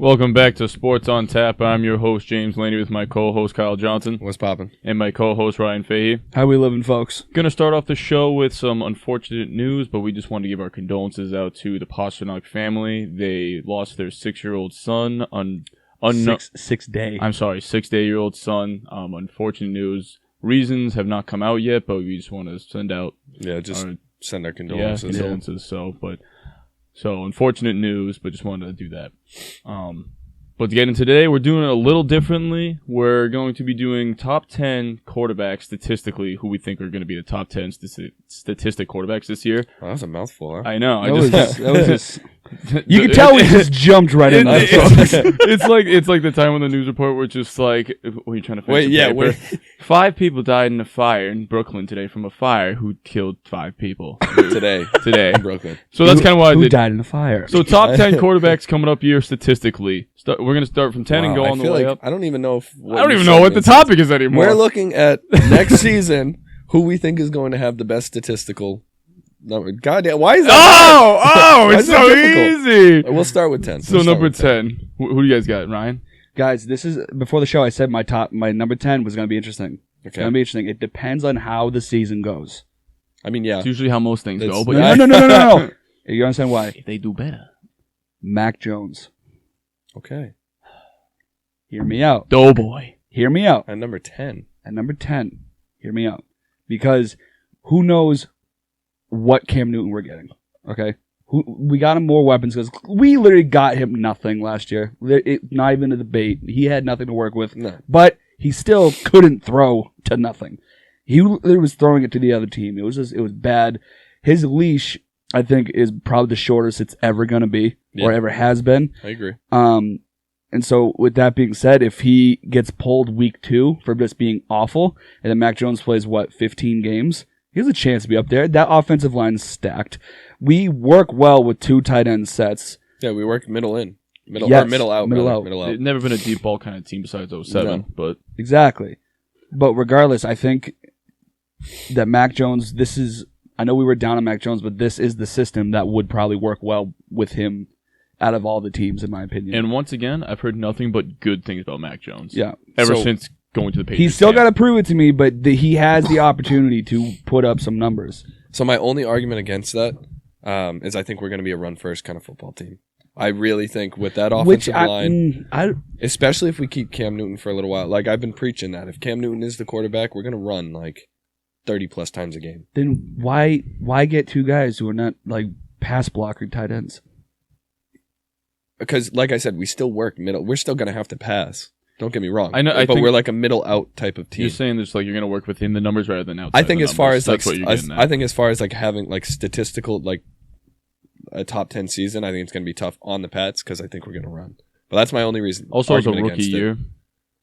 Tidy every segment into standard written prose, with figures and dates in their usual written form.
Welcome back to Sports on Tap. I'm your host, James Laney, with my co-host, Kyle Johnson. What's poppin'? And my co-host, Ryan Fahey. How we living, folks? Going to start off the show with some unfortunate news, but we just want to give our condolences out to the Pasternak family. They lost their 6-year-old son on... six-day-year-old son. Unfortunate news. Reasons have not come out yet, but we just want to send out... send our condolences. Yeah, condolences. So unfortunate news, but just wanted to do that. But to get into today, we're doing it a little differently. We're going to be doing top 10 quarterbacks statistically who we think are going to be the top 10 statistic quarterbacks this year. Wow, that was a mouthful, huh? I know. That was just... You can tell we just jumped right in. It's like the time on the news report where it's just like, when you're trying to finish the paper. 5 people died in a fire in Brooklyn today from a fire who killed 5 people. Today. In Brooklyn. So that's kind of why who died in a fire. So top 10 quarterbacks coming up here statistically. We're going to start from 10 and go on the way up. I don't even know what the topic is anymore. We're looking at next season who we think is going to have the best statistical number. Goddamn, why is that? It's so easy. We'll start with 10. So number 10. Who do you guys got, Ryan? Guys, this is before the show. I said my number 10 was going to be interesting. Okay. It's going to be interesting. It depends on how the season goes. I mean, yeah. It's usually how most things go. But No. You understand why? If they do better. Mac Jones. Okay. Hear me out. Doughboy. Hear me out. At number 10. Hear me out. Because who knows what Cam Newton we're getting. Okay? We got him more weapons because we literally got him nothing last year. Not even a debate. He had nothing to work with. No. But he still couldn't throw to nothing. He was throwing it to the other team. It was bad. His leash, I think, is probably the shortest it's ever going to be or ever has been. I agree. And so with that being said, if he gets pulled week 2 for just being awful, and then Mac Jones plays, 15 games, he has a chance to be up there. That offensive line is stacked. We work well with 2 tight end sets. Yeah, we work middle in. Middle out. They've never been a deep ball kind of team besides 07. No. But Exactly. But regardless, I think that Mac Jones, I know we were down on Mac Jones, but this is the system that would probably work well with him out of all the teams, in my opinion. And once again, I've heard nothing but good things about Mac Jones. Yeah. Ever since going to the Patriots. He's still got to prove it to me, but he has the opportunity to put up some numbers. So my only argument against that is I think we're going to be a run-first kind of football team. I really think with that offensive line, especially if we keep Cam Newton for a little while, like I've been preaching that. If Cam Newton is the quarterback, we're going to run like 30-plus times a game. Then why get 2 guys who are not like pass blocker tight ends? Because, like I said, we still work middle. We're still going to have to pass. Don't get me wrong. I know, but we're like a middle out type of team. You're saying this like you're going to work within the numbers rather than outside. I think as far as like I think as far as like having like statistical like a top 10 season, I think it's going to be tough on the Pats because I think we're going to run. But that's my only reason. Also, it's a rookie year.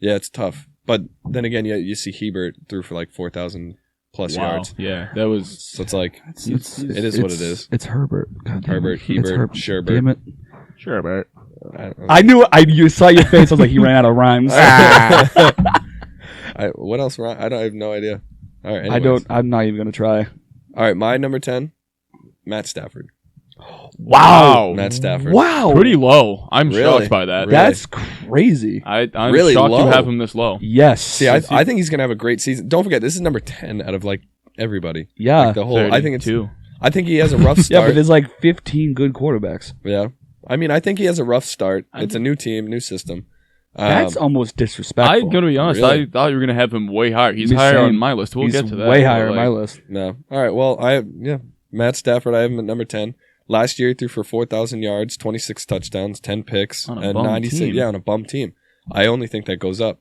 Yeah, it's tough. But then again, you see Hebert threw for like 4,000 plus yards. Yeah, that was. So it's like it is what it is. It's Herbert. Hebert, Sherbert. Damn it. Sherbert. I knew. You saw your face. I was like, he ran out of rhymes. What else? I have no idea. All right. Anyways. I'm not even gonna try. All right, my number 10, Matt Stafford. Wow. Matt Stafford. Wow. Pretty low. I'm Really? shocked by that. Really? That's crazy. I'm Really shocked low. you have him this low. Yes. See, I think he's gonna have a great season. Don't forget, this is number 10 out of like everybody. Yeah. Like the whole. I think it's 32. I think he has a rough Yeah, start. but there's like 15 good quarterbacks. Yeah. I mean, I think he has a rough start. It's a new team, new system. That's almost disrespectful. I'm gonna be honest. Really? I thought you were gonna have him way higher. He's Me higher same. on my list. We'll He's get to that. way higher on Like, my list. No. All right. Well, Matt Stafford, I have him at number 10. Last year, he threw for 4,000 yards, 26 touchdowns, 10 picks, On a and bum 96. team. Yeah, on a bum team. I only think that goes up.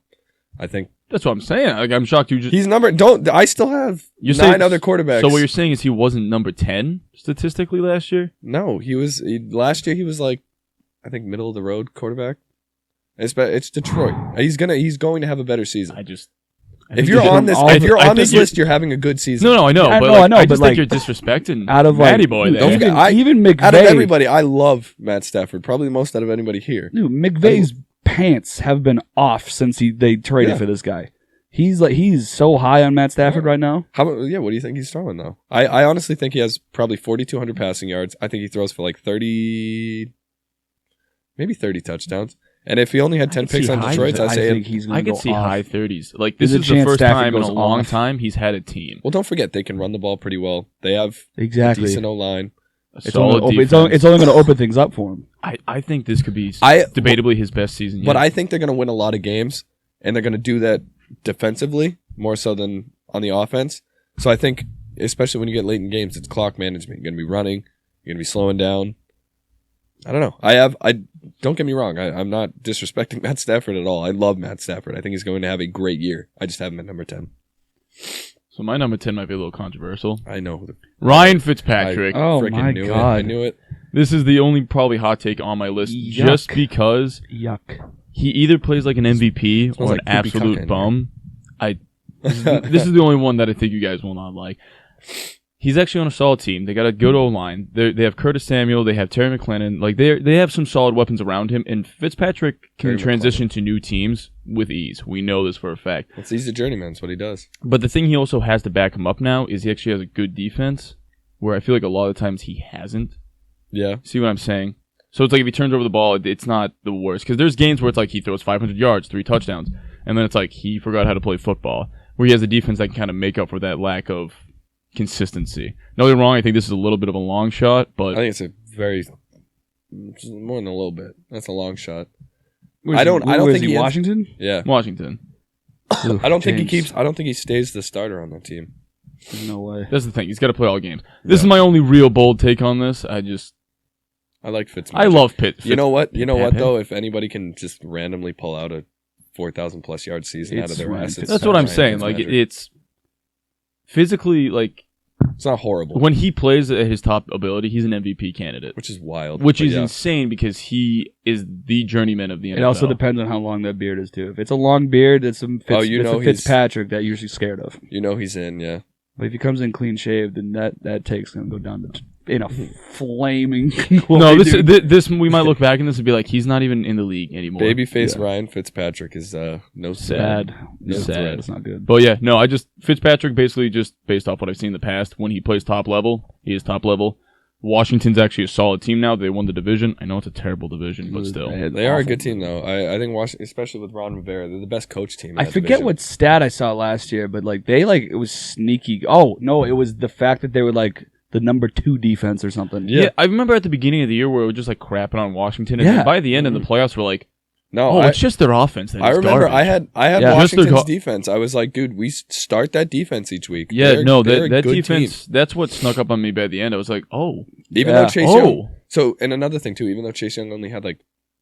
I think That's what I'm saying. Like, I'm shocked you just. he's number. I still have You're 9 saying- other quarterbacks. So what you're saying is he wasn't number 10 statistically last year? No, last year he was like, I think middle of the road quarterback. It's Detroit. He's going to have a better season. If you're on this list, you're having a good season. No, I know. I but know, like, I know, I but just like, think you're disrespecting out of Matty like, Boy dude, there. even McVay. Out of everybody, I love Matt Stafford. Probably the most out of anybody here. Dude, McVay's pants have been off since they traded for this guy. He's so high on Matt Stafford right now. What do you think he's throwing though? I honestly think he has probably 4,200 passing yards. I think he throws for like 30, maybe 30 touchdowns. And if he only had 10 picks on Detroit, I'd say I could see off. high 30s. Like, this There's is a the chance first Stafford time in a goes long off. time he's had a team. Well, don't forget, they can run the ball pretty well. They have Exactly. a decent O-line. It's only going to open things up for him. I think this could be debatably his best season yet. But I think they're going to win a lot of games, and they're going to do that defensively more so than on the offense. So I think, especially when you get late in games, it's clock management. You're going to be running. You're going to be slowing down. I don't know. I don't get me wrong. I'm not disrespecting Matt Stafford at all. I love Matt Stafford. I think he's going to have a great year. I just have him at number 10. So my number 10 might be a little controversial. I know. Ryan Fitzpatrick. Oh my knew God. I knew it. This is the only probably hot take on my list, Yuck. just because Yuck. he either plays like an MVP Smells or like an poopy absolute caca bum. This is the only one that I think you guys will not like. He's actually on a solid team. They got a good O-line. They have Curtis Samuel. They have Terry McLennan. Like they have some solid weapons around him. And Fitzpatrick can Terry transition to new teams with ease. We know this for a fact. He's a journeyman. That's what he does. But the thing he also has to back him up now is he actually has a good defense, where I feel like a lot of times he hasn't. Yeah. See what I'm saying? So it's like if he turns over the ball, it's not the worst. Because there's games where it's like he throws 500 yards, 3 touchdowns, and then it's like he forgot how to play football, where he has a defense that can kind of make up for that lack of consistency. No, wrong. I think this is a little bit of a long shot, but I think it's a very more than a little bit. That's a long shot. I don't think he is. Washington. Yeah. Washington. I don't think he stays the starter on that team. There's no way. That's the thing. He's got to play all games. This is my only real bold take on this. I like Fitzmagic. I love Pitt. You know what though? If anybody can just randomly pull out a 4,000 plus yard season out of their assets, that's what I'm saying. Like it's physically like. It's not horrible. When he plays at his top ability, he's an MVP candidate. Which is wild. Which is insane because he is the journeyman of the NFL. It also depends on how long that beard is, too. If it's a long beard, it's a Fitzpatrick that you're usually scared of. You know he's in, yeah. But if he comes in clean shaved, then that take's going to go down in a flaming... No, this we might look back and this would be like, he's not even in the league anymore. Babyface Ryan Fitzpatrick is no sad. Sad. It's not good. But yeah, no, Fitzpatrick basically just based off what I've seen in the past, when he plays top level, he is top level. Washington's actually a solid team now. They won the division. I know it's a terrible division, but still. They are a good team, though. I think Washington, especially with Ron Rivera, they're the best coach team. I forget what stat I saw last year, but it was sneaky. Oh, no, it was the fact that they were the number 2 defense or something. Yeah, I remember at the beginning of the year where it was just crapping on Washington, and then by the end of the playoffs, we're like, it's just their offense. I remember garbage. I had Washington's defense. I was like, dude, we start that defense each week. Yeah, that defense, team. That's what snuck up on me by the end. I was like, even though Chase Young. So, and another thing too, even though Chase Young only had I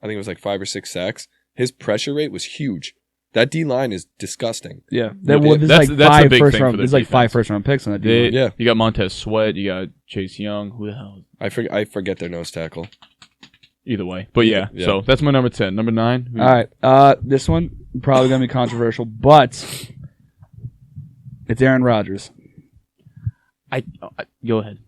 think it was 5 or 6 sacks, his pressure rate was huge. That D line is disgusting. Yeah, there's five first round. There's 5 first round picks on that D line. Yeah, you got Montez Sweat, you got Chase Young. Who the hell? I forget their nose tackle. Either way, but yeah. So that's my number 10. Number 9. All right, this one probably gonna be controversial, but it's Aaron Rodgers. I go ahead.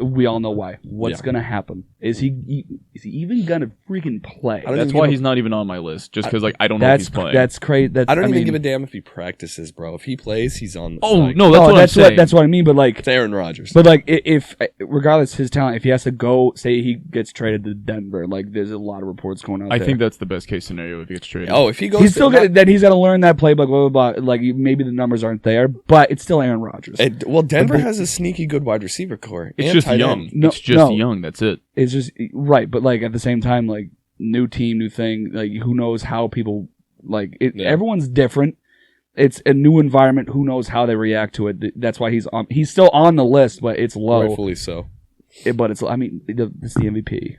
We all know why. What's gonna happen? Is he even gonna freaking play? That's why he's not even on my list. Just because I don't know if he's playing. That's crazy. I don't even give a damn if he practices, bro. If he plays, he's on. No, that's what I mean. But it's Aaron Rodgers. But if regardless of his talent, if he has to go, say he gets traded to Denver, there's a lot of reports going on. I think that's the best case scenario if he gets traded. If he goes, he's still then he's got to learn that playbook. Blah blah blah. Maybe the numbers aren't there, but it's still Aaron Rodgers. Denver has a sneaky good wide receiver core. It's just young. It's just young. That's it. It's just right, but at the same time, new team, new thing. Who knows how people Everyone's different. It's a new environment. Who knows how they react to it? That's why he's on. He's still on the list, but it's low. Rightfully so. But it's. I mean, it's the MVP.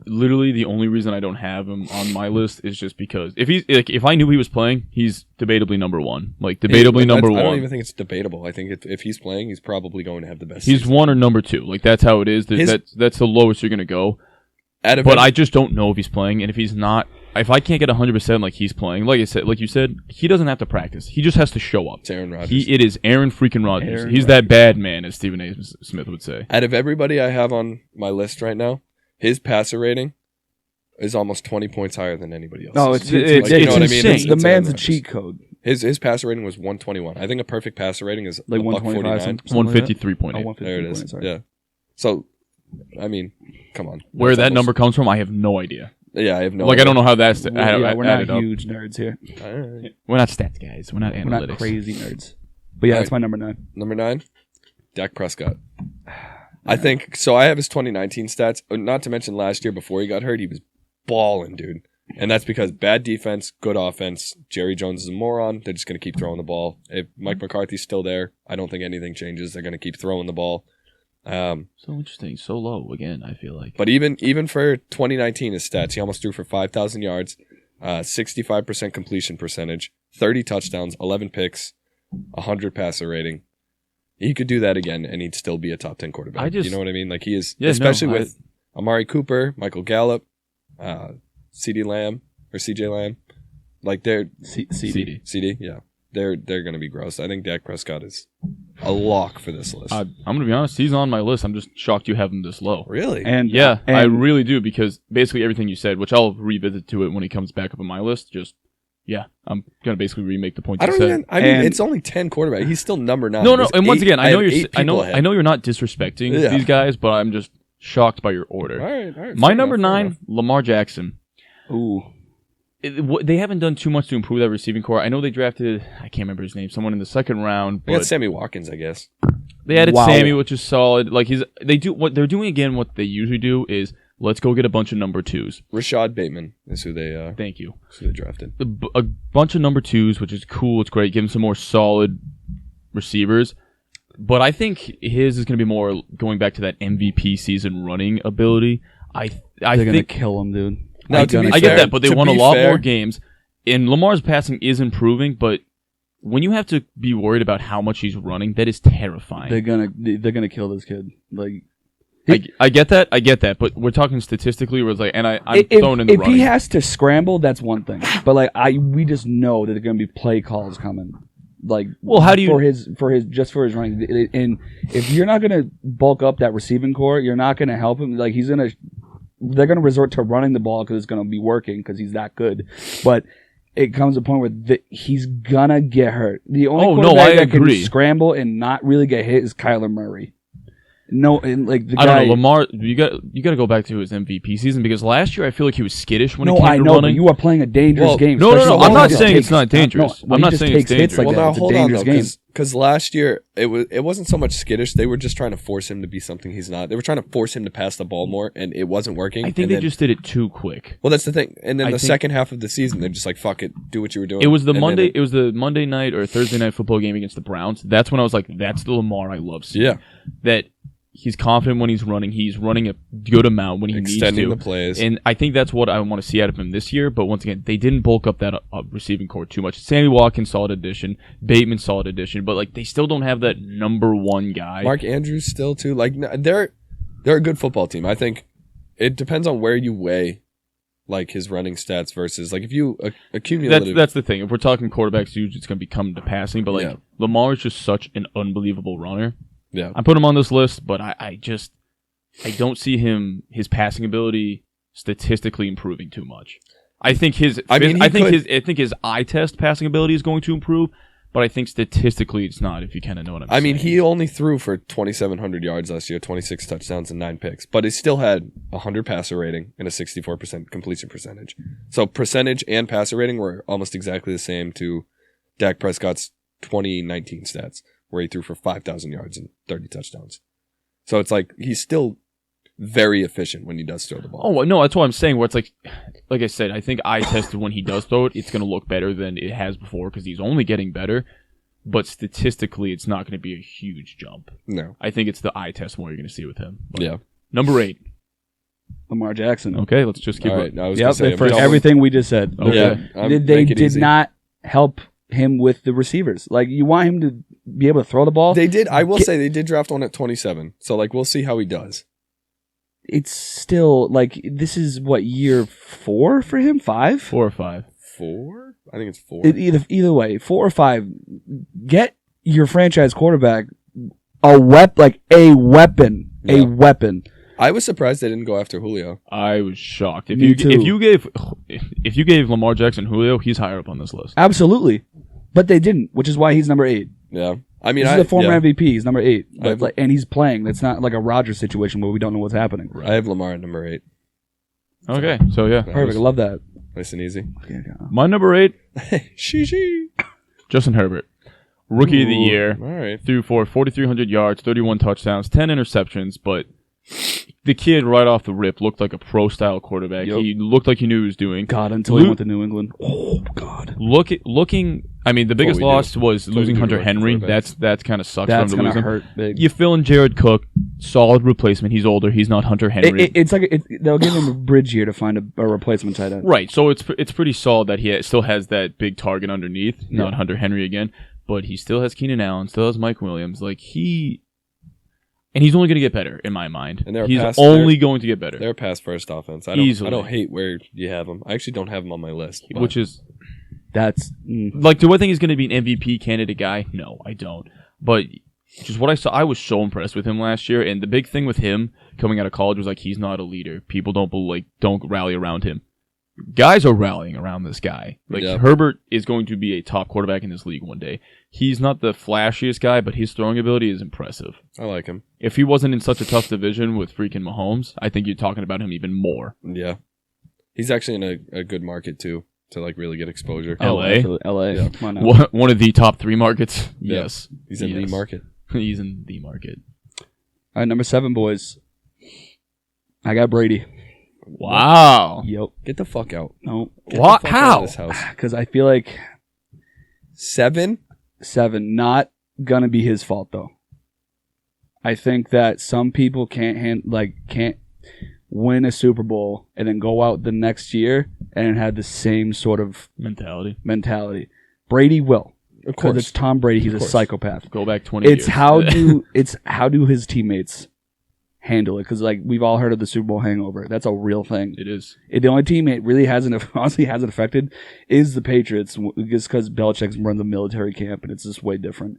Literally, the only reason I don't have him on my list is just because if I knew he was playing, he's debatably number 1. Debatably number 1. I don't even think it's debatable. I think if he's playing, he's probably going to have the best. He's season. 1 or number 2. That's how it is. That's the lowest you're gonna go. But I just don't know if he's playing, and if he's not. If I can't get 100% like he's playing, like you said, he doesn't have to practice. He just has to show up. It's Aaron Rodgers. It is Aaron freaking Rodgers. He's that bad man, as Stephen A. Smith would say. Out of everybody I have on my list right now, his passer rating is almost 20 points higher than anybody else. No, it's insane. The man's a cheat code. His passer rating was 121. I think a perfect passer rating is 149. 153.8. There it is. Yeah. So, I mean, come on. Where that number comes from, I have no idea. Yeah, I have no. Like, idea. I don't know how that's. We're not huge nerds here. We're not stats guys. We're not analytics. We're not crazy nerds. But yeah, that's my number 9. Number 9, Dak Prescott. I think so. I have his 2019 stats. Not to mention last year before he got hurt, he was balling, dude. And that's because bad defense, good offense. Jerry Jones is a moron. They're just going to keep throwing the ball. If Mike McCarthy's still there, I don't think anything changes. They're going to keep throwing the ball. So interesting. So low again, I feel like. But even for 2019, his stats, he almost threw for 5,000 yards, 65% completion percentage, 30 touchdowns, 11 picks, 100 passer rating. He could do that again, and he'd still be a top 10 quarterback. You know what I mean? Like he is, especially with Amari Cooper, Michael Gallup, CeeDee Lamb or CJ Lamb. Like they're CD, yeah. They're going to be gross. I think Dak Prescott is a lock for this list. I'm going to be honest. He's on my list. I'm just shocked you have him this low. Really? And I really do, because basically everything you said, which I'll revisit to it when he comes back up on my list, I'm going to basically remake the point you said. I mean, it's only 10 quarterbacks. He's still number 9. No, and once again, I know you're not disrespecting these guys, but I'm just shocked by your order. All right. My number 9, Lamar Jackson. Ooh. They haven't done too much to improve that receiving core. I know they drafted, I can't remember his name, someone in the second round. They got Sammy Watkins, I guess. They added Sammy, which is solid. Like what they're doing again. What they usually do is let's go get a bunch of number 2s. Rashad Bateman is who they. Thank you. Who they drafted. A bunch of number 2s, which is cool. It's great. Give him some more solid receivers. But I think his is going to be more going back to that MVP season running ability. I They're think going to kill him, dude. Now, I get that, but they won a lot more games. And Lamar's passing is improving, but when you have to be worried about how much he's running, that is terrifying. They're gonna kill this kid. Like, I get that, but we're talking statistically. Where it's like, and I'm throwing in the running. If he has to scramble, that's one thing. But like, we just know that there are gonna be play calls coming. Like, well, how do you for his running? And if you're not gonna bulk up that receiving core, you're not gonna help him. Like, they're going to resort to running the ball because it's going to be working because he's that good. But it comes to a point where he's going to get hurt. The only quarterback that can scramble and not really get hit is Kyler Murray. No, and like the guy. I don't know, Lamar. You got to go back to his MVP season, because last year I feel like he was skittish when it came to running. But you are playing a dangerous game. No. I'm not saying it's not dangerous. I'm not saying it's dangerous. Well, now hold on though, because last year it wasn't so much skittish. They were just trying to force him to be something he's not. They were trying to force him to pass the ball more, and it wasn't working. I think they just did it too quick. Well, that's the thing. And then the second half of the season, they're just like, "Fuck it, do what you were doing." It was the Monday night or Thursday night football game against the Browns. That's when I was like, "That's the Lamar I love seeing." Yeah, that. He's confident when he's running. He's running a good amount when he needs to. Extending the plays. And I think that's what I want to see out of him this year. But once again, they didn't bulk up that receiving core too much. Sammy Watkins, solid addition. Bateman, solid addition. But like, they still don't have that number 1 guy. Mark Andrews still too. Like, they're a good football team. I think it depends on where you weigh like his running stats versus like if you accumulate. That's the thing. If we're talking quarterbacks, usually it's going to become to passing. But like Lamar is just such an unbelievable runner. Yeah, I put him on this list, but I don't see his passing ability statistically improving too much. I think his eye test passing ability is going to improve, but I think statistically it's not. If you kind of know what I'm saying. I mean, he only threw for 2,700 yards last year, 26 touchdowns and 9 picks, but he still had 100 passer rating and a 64% completion percentage. So percentage and passer rating were almost exactly the same to Dak Prescott's 2019 stats, where he threw for 5,000 yards and 30 touchdowns. So it's like he's still very efficient when he does throw the ball. Oh, no, that's what I'm saying, where it's like I said, I think eye tested when he does throw it, it's going to look better than it has before because he's only getting better. But statistically, it's not going to be a huge jump. No. I think it's the eye test more you're going to see with him. But yeah. Number 8. Lamar Jackson. Okay, let's just keep it. Right, for everything we just said. Okay. Yeah, they did not help him with the receivers. Like, you want him to be able to throw the ball. They did. I will say they did draft one at 27. So like we'll see how he does. It's still like this is what, year 4 for him? 5? 4 or 5. 4? I think it's 4. Either way, 4 or 5. Get your franchise quarterback a weapon. Yeah. A weapon. I was surprised they didn't go after Julio. I was shocked. If Me too. you gave Lamar Jackson Julio, he's higher up on this list. Absolutely. But they didn't, which is why he's number 8. Yeah. I mean, he's the former MVP. He's number 8. And he's playing. That's not like a Rodgers situation where we don't know what's happening. I have Lamar at number 8. Okay, so yeah. Perfect. I love that. Nice and easy. My number 8, She. Justin Herbert. Rookie of the year. All right. Threw for 4,300 yards, 31 touchdowns, 10 interceptions, but the kid right off the rip looked like a pro-style quarterback. Yep. He looked like he knew what he was doing. God, until he went to New England. Oh, God. The biggest loss was losing Hunter Henry. That kind of sucks for him to lose him. Hurt big. You fill in Jared Cook, solid replacement. He's older. He's not Hunter Henry. They'll give him a bridge year to find a replacement tight end. Right, so it's pretty solid that he still has that big target underneath, not Hunter Henry again, but he still has Keenan Allen, still has Mike Williams. And he's only going to get better, in my mind. And he's only going to get better. They're a pass-first offense. I don't hate where you have them. I actually don't have them on my list. Which is... That's... do I think he's going to be an MVP candidate guy? No, I don't. But just what I saw, I was so impressed with him last year, and the big thing with him coming out of college was he's not a leader. People don't rally around him. Guys are rallying around this guy. Herbert is going to be a top quarterback in this league one day. He's not the flashiest guy, but his throwing ability is impressive. I like him. If he wasn't in such a tough division with freaking Mahomes, I think you're talking about him even more. Yeah. He's actually in a good market, too, to really get exposure. LA? LA. Yeah. One of the top 3 markets? Yeah. Yes. He's in the market. He's in the market. All right, number 7, boys. I got Brady. Wow. Yep. Get the fuck out. No. What? How? Because I feel like 7, not gonna be his fault though. I think that some people can't win a Super Bowl and then go out the next year and have the same sort of mentality. Brady will. Of course. It's Tom Brady. He's a psychopath. Go back 20 years. How do his teammates handle it? Because we've all heard of the Super Bowl hangover. That's a real thing. It is. The only team it really hasn't affected is the Patriots, just because Belichick runs a military camp and it's just way different.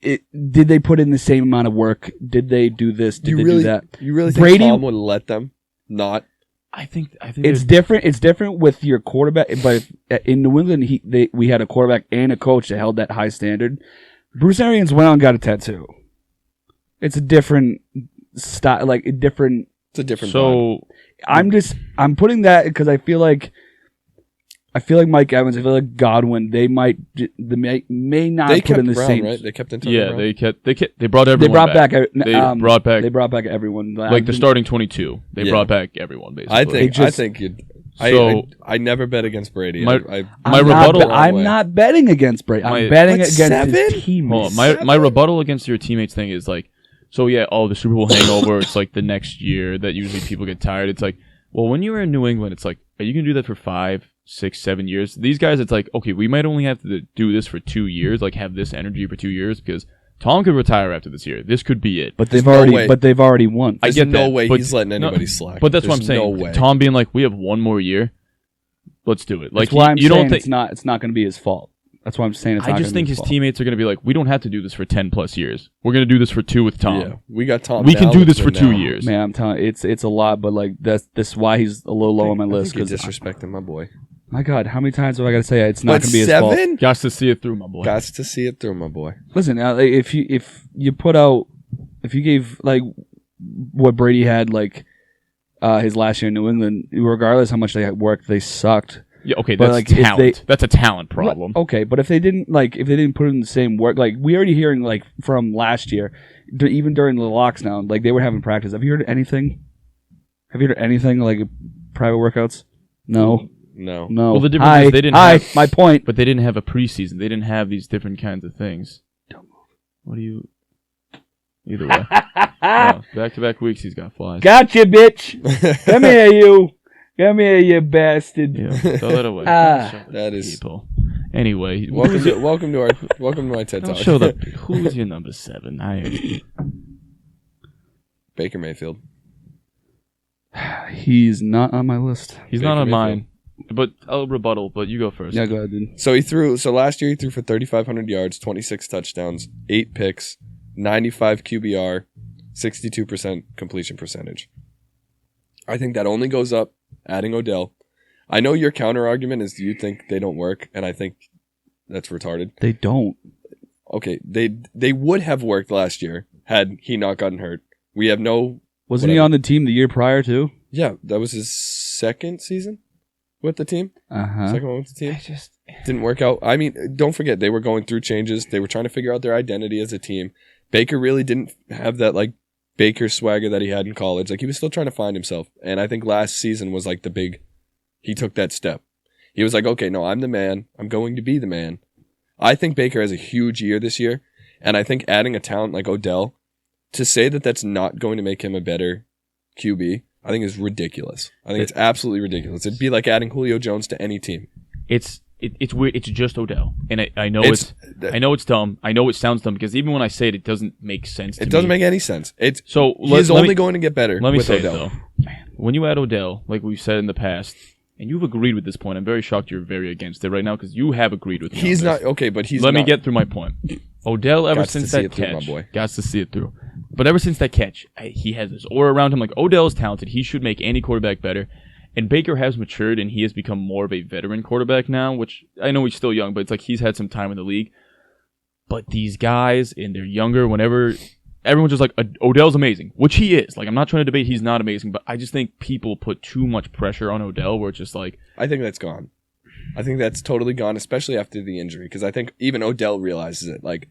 Did they put in the same amount of work? Did they do this? Did they do that? You really think Brady, Tom would let them not? I think it's different. It's different with your quarterback. But in New England, we had a quarterback and a coach that held that high standard. Bruce Arians went out and got a tattoo. It's a different style, It's a different. So vibe. I'm putting that because I feel like Mike Evans, I feel like Godwin, they may not put in the Brown, same. Right? They kept Antonio Brown. They brought everyone back. They brought back everyone. The starting 22. They brought back everyone basically. I never bet against Brady. I'm not betting against Brady. I'm betting against 7? his teammates. My rebuttal against your teammates thing is the Super Bowl hangover. It's the next year that usually people get tired. It's when you were in New England, it's are you gonna do that for 5, 6, 7 years? These guys, it's okay, we might only have to do this for 2 years, have this energy for 2 years because Tom could retire after this year. This could be it. But they've already won. I get no way he's letting anybody slack. But that's what I'm saying. No way. Tom being we have one more year. Let's do it. That's why I'm saying it's not going to be his fault. That's why I'm saying it's not. I just think his teammates are going to be we don't have to do this for 10 plus years. We're going to do this for 2 with Tom. Yeah, we got Tom. We can do this for 2 years. Man, I'm telling you, it's a lot, but that's why he's a little low on my list. Because disrespecting my boy. My God, how many times have I got to say it's not going to be his fault? 7? Got to see it through, my boy. Got to see it through, my boy. Listen, if you gave what Brady had his last year in New England, regardless how much they worked, they sucked. Yeah, okay, that's talent. That's a talent problem. Okay, but if they didn't put in the same work, we already hearing from last year, even during the locks now, they were having practice. Have you heard anything? Private workouts? No. Well, the difference is they didn't have my point. But they didn't have a preseason. They didn't have these different kinds of things. Don't move. What do you? Either way, back-to-back weeks he's got flies. Gotcha, bitch. Come here, you. Come here, you bastard. Yeah, throw that away. That is people. Anyway, welcome to my TED Talk. Show who's your number 7? Baker Mayfield. He's not on my list. He's not on mine. But I'll rebuttal. But you go first. Yeah, go ahead, dude. So last year he threw for 3,500 yards, 26 touchdowns, 8 picks, 95 QBR, 62% completion percentage. I think that only goes up adding Odell. I know your counter argument is you think they don't work, and I think that's retarded. They don't. Okay, they would have worked last year had he not gotten hurt. We have no... Wasn't he on the team the year prior too? Yeah, that was his second season with the team. Second one with the team. Didn't work out. I mean, don't forget, they were going through changes. They were trying to figure out their identity as a team. Baker really didn't have that, like, Baker swagger that he had in college. Like, he was still trying to find himself. And I think last season was, like, he took that step. He was like, okay, no, I'm the man. I'm going to be the man. I think Baker has a huge year this year. And I think adding a talent like Odell, to say that that's not going to make him a better QB, I think is ridiculous. I think it's absolutely ridiculous. It'd be like adding Julio Jones to any team. It's weird. It's just Odell, and I know it's dumb. I know it sounds dumb because even when I say it, it doesn't make sense. It doesn't make any sense. He's only going to get better. Let me with say Odell. it, though. When you add Odell, like we've said in the past, and you've agreed with this point, I'm very shocked you're very against it right now because you have agreed with me. He's not okay, but he's. Let me get through my point. Odell, ever since that catch, got to see it through. But ever since that catch, he has this aura around him. Like, Odell is talented. He should make any quarterback better. And Baker has matured, and he has become more of a veteran quarterback now, which I know he's still young, but it's like he's had some time in the league. But these guys, and they're younger, whenever everyone's just like, Odell's amazing, which he is. Like, I'm not trying to debate he's not amazing, but I just think people put too much pressure on Odell where it's just like... I think that's gone. I think that's totally gone, especially after the injury, because I think even Odell realizes it. Like,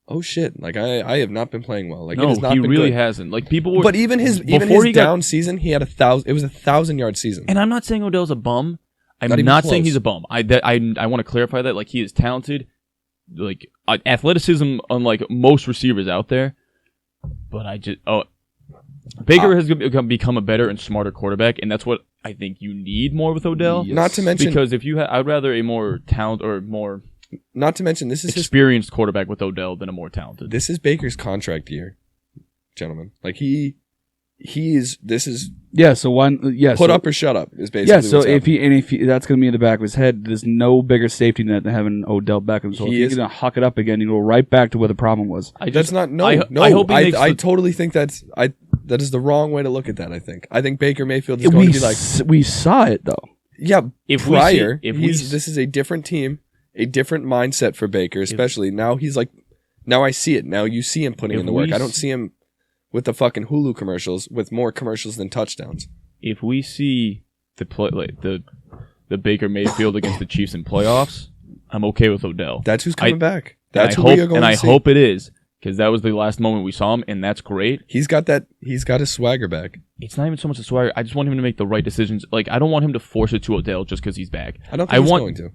oh shit! Like I have not been playing well. Like no, it has not he been really good. hasn't. Like people were, but even his down season, he had 1,000. It was 1,000-yard season. And I'm not saying Odell's a bum. I'm not not saying he's a bum. I want to clarify that. Like he is talented, like athleticism, unlike most receivers out there. But Baker has become a better and smarter quarterback, and that's what I think you need more with Odell. Yes. Not to mention, because if you, I'd rather a more talent or more. Not to mention, this is experienced quarterback with Odell than a more talented. This is Baker's contract year, gentlemen. Like this is put up or shut up is basically. So if he that's going to be in the back of his head, there's no bigger safety net than having Odell Beckham. So if he's going to huck it up again, you go right back to where the problem was. I totally think that is the wrong way to look at that. I think Baker Mayfield is going to be like we saw it though. Yeah, this is a different team. A different mindset for Baker, especially now he's like, now I see it. Now you see him putting in the work. I don't see him with the fucking Hulu commercials with more commercials than touchdowns. If we see the Baker Mayfield against the Chiefs in playoffs, I'm okay with Odell. That's who's coming back. That's who we are going to see. I hope it is because that was the last moment we saw him, and that's great. He's got his swagger back. It's not even so much a swagger. I just want him to make the right decisions. Like I don't want him to force it to Odell just because he's back. I don't think he's going to.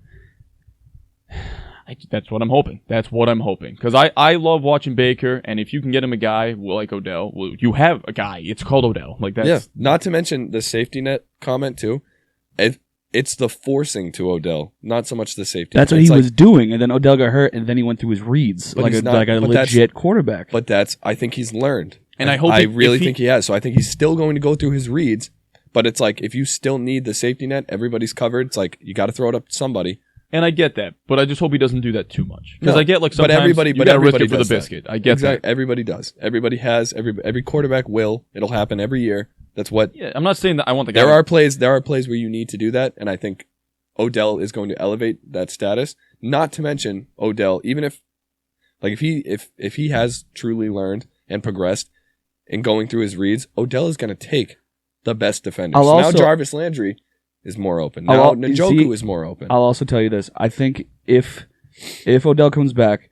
That's what I'm hoping. Because I love watching Baker, and if you can get him a guy like Odell, well, you have a guy. It's called Odell. Like that's. Yeah. Not to mention the safety net comment too. It's the forcing to Odell, not so much the safety. That's what he was doing, and then Odell got hurt, and then he went through his reads like a legit quarterback. But I think he's learned, and I hope I really think he has. So I think he's still going to go through his reads. But it's like if you still need the safety net, everybody's covered. It's like you got to throw it up to somebody. And I get that, but I just hope he doesn't do that too much. Because I get like sometimes everybody risk it for the biscuit. I get that. Everybody does. Everybody has. Every quarterback will. It'll happen every year. That's what. Yeah, I'm not saying that I want the guy. There are plays where you need to do that, and I think Odell is going to elevate that status. Not to mention Odell, even if he has truly learned and progressed in going through his reads, Odell is going to take the best defenders. Now Jarvis Landry is more open. Now Njoku is more open. I'll also tell you this. I think if Odell comes back,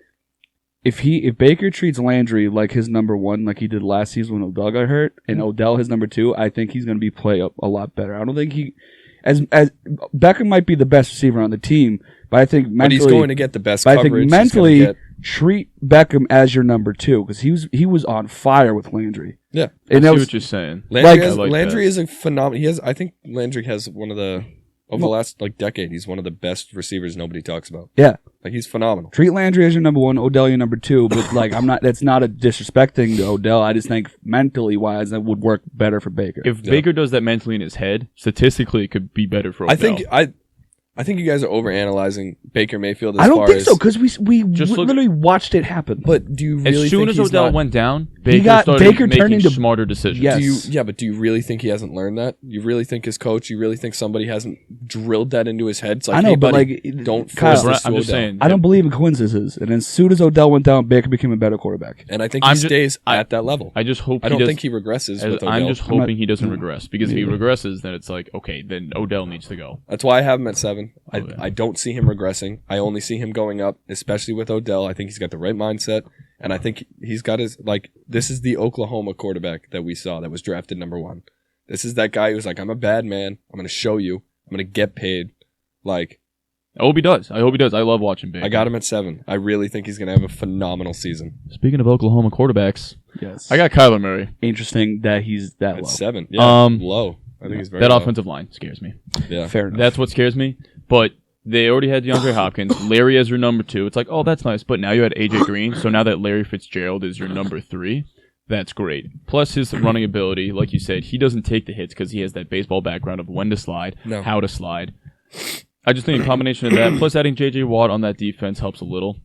if Baker treats Landry like his number one, like he did last season when Odell got hurt, and Odell his number two, I think he's going to play up a lot better. I don't think as Beckham might be the best receiver on the team, but I think mentally, he's going to get the best coverage. I think mentally, treat Beckham as your number two because he was on fire with Landry. Yeah, I see what you're saying. Landry is a phenomenal. I think Landry has one of the over the last decade. He's one of the best receivers nobody talks about. Yeah, he's phenomenal. Treat Landry as your number one, Odell your number two. But I'm not. That's not a disrespect thing to Odell. I just think mentally wise, that would work better for Baker. If Baker does that mentally in his head, statistically, it could be better for Odell. I think you guys are overanalyzing Baker Mayfield. I don't think so because we literally watched it happen. But do you really as soon think as Odell went down, Baker turned into smarter decisions. Yes. But do you really think he hasn't learned that? You really think his coach? You really think somebody hasn't drilled that into his head? It's like, I know, hey, but buddy, like, don't Kyle, force this. I'm just saying. I don't believe in coincidences. And as soon as Odell went down, Baker became a better quarterback. And I think he stays at that level. I just hope. I don't think he regresses with Odell. I'm just hoping he doesn't regress, because if he regresses, then it's like, okay, then Odell needs to go. That's why I have him at 7. I don't see him regressing. I only see him going up, especially with Odell. I think he's got the right mindset, and I think he's got his, like, this is the Oklahoma quarterback that we saw that was drafted number 1. This is that guy who's like, I'm a bad man. I'm going to show you. I'm going to get paid. Like, I hope he does. I love watching Baker. I got him at 7. I really think he's going to have a phenomenal season. Speaking of Oklahoma quarterbacks, Yes. I got Kyler Murray. Interesting that he's that At low. 7. Yeah, low. I think he's very That low. offensive line scares me. Yeah. Fair enough. That's what scares me. But they already had DeAndre Hopkins, Larry as your number 2. It's like, oh, that's nice. But now you had AJ Green, so now that Larry Fitzgerald is your number 3, that's great. Plus his running ability, like you said, he doesn't take the hits because he has that baseball background of when to slide, how to slide. I just think a combination of that, plus adding J.J. Watt on that defense helps a little.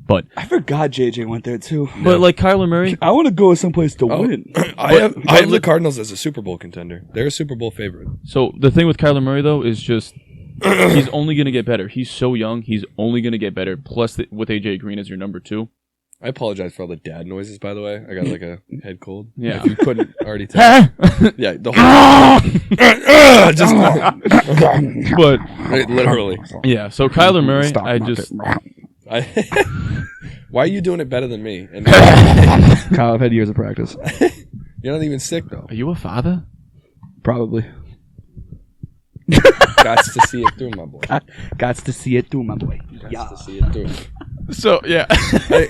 But I forgot JJ went there too. But like Kyler Murray, I want to go someplace to win. I have the Cardinals as a Super Bowl contender. They're a Super Bowl favorite. So the thing with Kyler Murray though is just he's only going to get better. He's so young, he's only going to get better. Plus with AJ Green as your number 2. I apologize for all the dad noises, by the way. I got like a head cold. Yeah. If you couldn't already tell. Yeah, the whole just But literally. yeah, so Kyler Murray, Stop, I knock just why are you doing it better than me? And Kyle, I've had years of practice. you're not even sick though. are you a father? Probably. Gots to see it through, my boy. Gots to see it through, my boy. Gots to see it through. So yeah.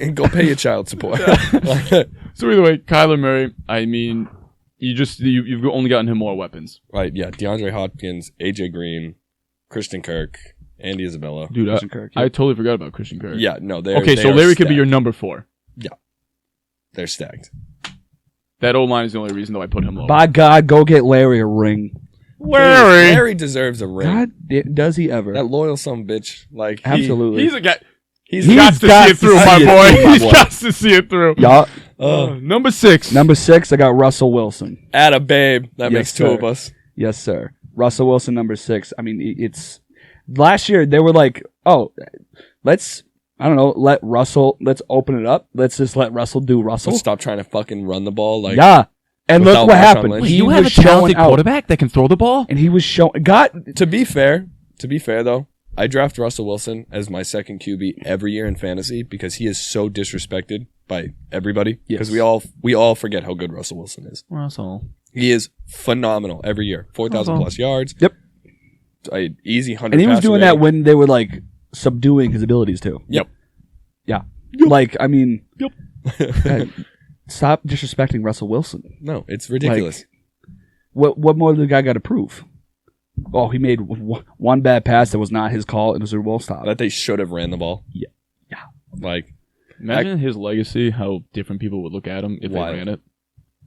And go pay your child support. So either way, Kyler Murray, I mean, you've only gotten him more weapons. Right, yeah. DeAndre Hopkins, AJ Green, Christian Kirk, Andy Isabella. Dude, Kirk, I totally forgot about Christian Kirk. Yeah, no, Okay, so Larry could be your number 4. They're stacked. That O-line is the only reason though I put him low. By God, go get Larry a ring. Larry deserves a ring. God, does he ever? That loyal son of a bitch. Like Absolutely. He's a guy. He's got to see it through, my boy. He's got to see it through. Y'all, Number 6. number 6, I got Russell Wilson. Atta babe. That Yes, makes 2 sir. of us. Yes, sir. Russell Wilson, number 6. I mean, it's last year they were like, oh, let's open it up. Let's just let Russell do Russell. Let's stop trying to fucking run the ball. Like, Yeah. And look without what Marshawn happened. Lynch. He You have a was showing talented out. quarterback that can throw the ball? And he was showing. God, to be fair though, I draft Russell Wilson as my second QB every year in fantasy because he is so disrespected by everybody. Because Yes. we all forget how good Russell Wilson is. Russell. He is phenomenal every year. 4,000 plus yards. Yep. Easy 100. and he was passer doing rating. that when they were like subduing his abilities too. Yep. Yeah. Like, I mean, Yep. God, stop disrespecting Russell Wilson. No, it's ridiculous. What more did the guy got to prove? Oh, he made one bad pass that was not his call in the Super Bowl. Stop. That they should have ran the ball. Yeah. Like, Imagine his legacy, how different people would look at him if Why? they ran it.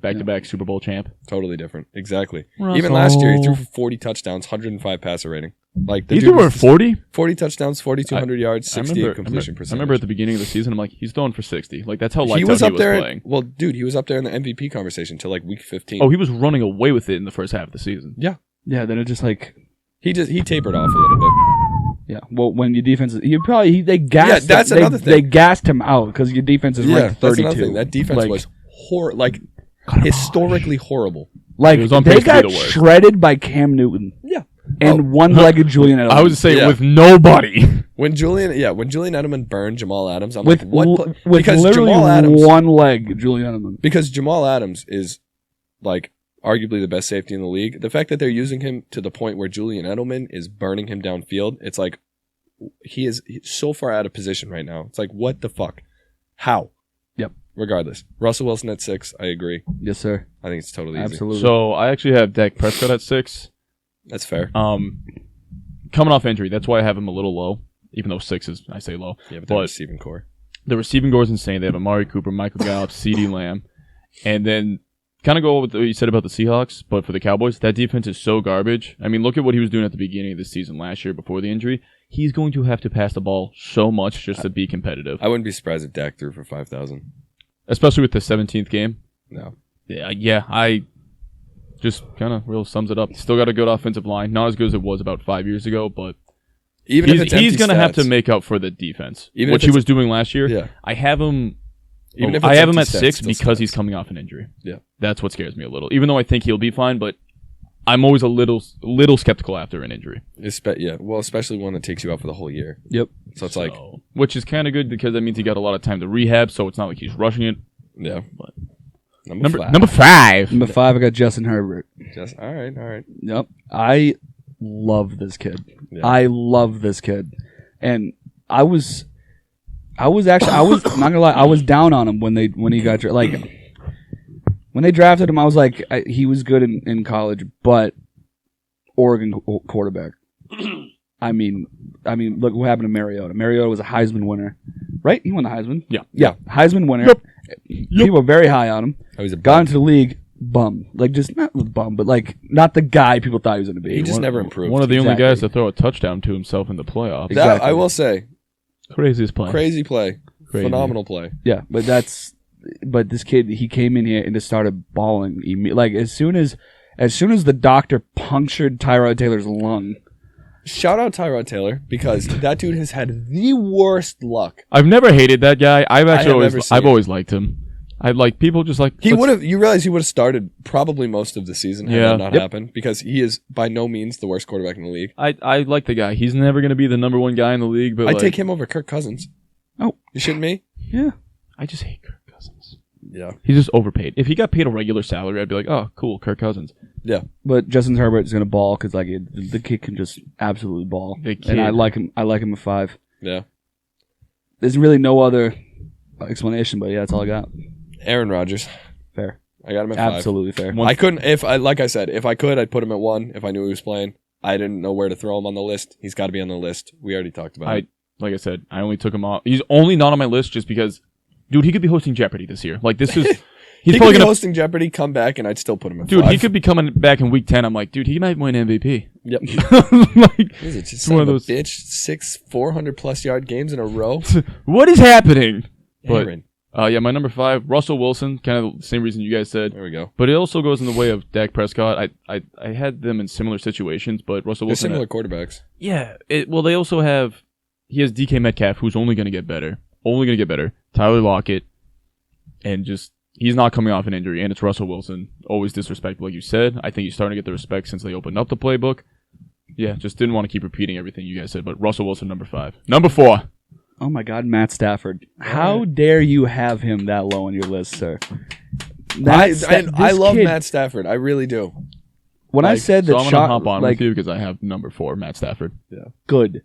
Back-to-back Super Bowl champ. totally different. Exactly. Russell. Even last year, he threw for 40 touchdowns, 105 passer rating. Like, the He dude threw for was 40? 40 touchdowns, 4,200 yards, I 68 completion I percentage. remember at the beginning of the season, I'm like, he's throwing for 60. Like, that's how lights he was out up there. playing. Well, dude, he was up there in the MVP conversation till like week 15. Oh, he was running away with it in the first half of the season. yeah. Yeah, then it just like, He tapered off a little bit. yeah. Well, when your defense is, they gassed. Yeah, that's him, another thing. They gassed him out because your defense is ranked that's 32. another thing. That defense Like- was historically horrible. Like, It was on they pace to be got the worst. shredded by Cam Newton Yeah. and one-legged Julian Edelman. I would say Yeah. with nobody. When Julian Edelman burned Jamal Adams, I'm with like, what? with because literally Jamal Adams, one leg, Julian Edelman. because Jamal Adams is like arguably the best safety in the league. The fact that they're using him to the point where Julian Edelman is burning him downfield, it's like he's so far out of position right now. It's like, what the fuck? How? Yep. Regardless, Russell Wilson at 6. I agree. Yes, sir. I think it's totally easy. Absolutely. So I actually have Dak Prescott at 6. That's fair. Coming off injury, that's why I have him a little low, even though 6 is, I say low. Yeah, but the receiving core. The receiving core is insane. They have Amari Cooper, Michael Gallup, CeeDee Lamb. And then kind of go with what you said about the Seahawks, but for the Cowboys, that defense is so garbage. I mean, look at what he was doing at the beginning of the season last year before the injury. He's going to have to pass the ball so much just to be competitive. I wouldn't be surprised if Dak threw for 5,000. especially with the 17th game. No. Yeah, I just kind of real sums it up. Still got a good offensive line. Not as good as it was about 5 years ago, but Even if it's he's going to have to make up for the defense, Even which if he it's- was doing last year. Yeah. I have him. Even if I it's have him empty at stats, 6 still because stats. he's coming off an injury. Yeah. That's what scares me a little. Even though I think he'll be fine, but I'm always a little skeptical after an injury. Yeah. Well, especially one that takes you out for the whole year. Yep. So it's like, which is kind of good because that means he got a lot of time to rehab, so it's not like he's rushing it. yeah. But Number five. Number 5. Number 5, I got Justin Herbert. Just all right. Yep. I love this kid. Yeah. I love this kid. And I was not gonna lie, I was down on him when he got like when they drafted him. I was like, he was good in college, but Oregon quarterback. I mean, look what happened to Mariota. Mariota was a Heisman winner, right? He won the Heisman. Yeah. Heisman winner. Yep. People were very high on him. Oh, he's a Got into the league, bum. Like, just not the bum, but like not the guy people thought he was going to be. He just never improved. One of the only Exactly. guys to throw a touchdown to himself in the playoffs. That Exactly. I will say, Craziest play. crazy play, Crazy. phenomenal play. Yeah, but this kid, he came in here and just started bawling. Like as soon as the doctor punctured Tyrod Taylor's lung. Shout out Tyrod Taylor because that dude has had the worst luck. I've never hated that guy. I've seen always liked him. I like people just like He would have. You realize he would have started probably most of the season had that not happened because he is by no means the worst quarterback in the league. I like the guy. He's never going to be the number 1 guy in the league, but I'd take him over Kirk Cousins. Oh, You shitting me? yeah. I just hate Kirk Cousins. Yeah. He's just overpaid. If he got paid a regular salary, I'd be like, oh, cool, Kirk Cousins. Yeah. But Justin Herbert is going to ball because like the kid can just absolutely ball. And I like him. I like him at 5. Yeah. There's really no other explanation, but yeah, that's all I got. Aaron Rodgers. Fair. I got him at 5. Absolutely fair. I couldn't. Like I said, if I could, I'd put him at 1 if I knew he was playing. I didn't know where to throw him on the list. He's got to be on the list. We already talked about it. Like I said, I only took him off. He's only not on my list just because, dude, he could be hosting Jeopardy this year. Like this is, he's He probably could be gonna hosting Jeopardy, come back, and I'd still put him at 5. Dude, he could be coming back in week 10. I'm like, dude, he might win MVP. Yep. Like, Is it just one one of of those- bitch? 6 400+ yard games in a row. what is happening? But Aaron. yeah, my number 5, Russell Wilson, kind of the same reason you guys said. There we go. But it also goes in the way of Dak Prescott. I had them in similar situations, but Russell They're Wilson. similar quarterbacks. Yeah. Well, they also have. He has DK Metcalf, who's only going to get better. Tyler Lockett, and just he's not coming off an injury. And it's Russell Wilson, always disrespectful, like you said. I think he's starting to get the respect since they opened up the playbook. Yeah, just didn't want to keep repeating everything you guys said. But Russell Wilson, number 5. Number 4. Oh my God, Matt Stafford! How dare you have him that low on your list, sir? I love kid, Matt Stafford. I really do. When I said that So I'm Sean, gonna hop on like with you because I have number 4, Matt Stafford. good,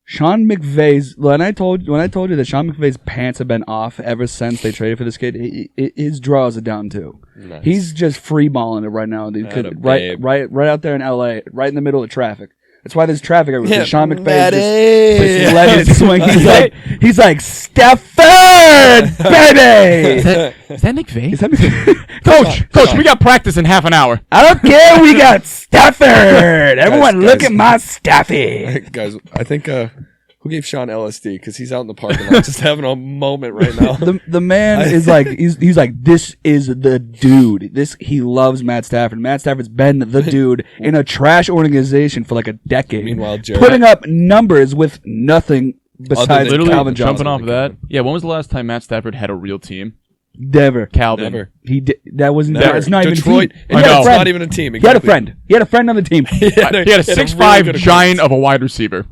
Sean McVay's. When I told you that Sean McVay's pants have been off ever since they traded for this kid, his draws are down too. Nice. He's just free balling it right now. Atta Right out there in LA, right in the middle of traffic. That's why there's traffic everywhere. Yeah, Sean McVay Matty. just letting it swing. He's like Stafford, baby. Is that McVay? Is that McVay? Coach, we got practice in half an hour. I don't care. We got Stafford. Everyone, look guys. at my Staffy. Guys, I think who gave Sean LSD? Because he's out in the parking lot just having a moment right now. The man is like he's like, this is the dude. He loves Matt Stafford. Matt Stafford's been the dude in a trash organization for like a decade. Meanwhile, Jared, putting up numbers with nothing besides Literally Calvin Johnson. jumping off of that. Yeah, when was the last time Matt Stafford had a real team? Never. Calvin. never. He did. That wasn't. Never. It's not Detroit. even a team. He had know. a It's friend. not even a team. He had a friend. He had a friend on the team. He had a 6'5" really good giant of a wide receiver.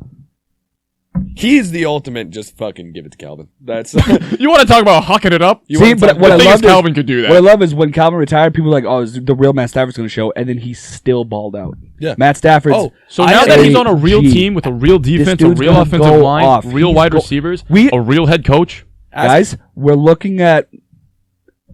He's the ultimate. Just fucking give it to Calvin. That's You want to talk about hucking it up? See, but what I the thing love is Calvin could do that. What I love is when Calvin retired, people were like, "Oh, is the real Matt Stafford's going to show," and then he still balled out. Yeah. Matt Stafford's. Oh, So now that he's on a real AG. team with a real defense, a dude's real gonna offensive go line, off. real He's wide go- receivers, We- a real head coach, Guys, we're looking at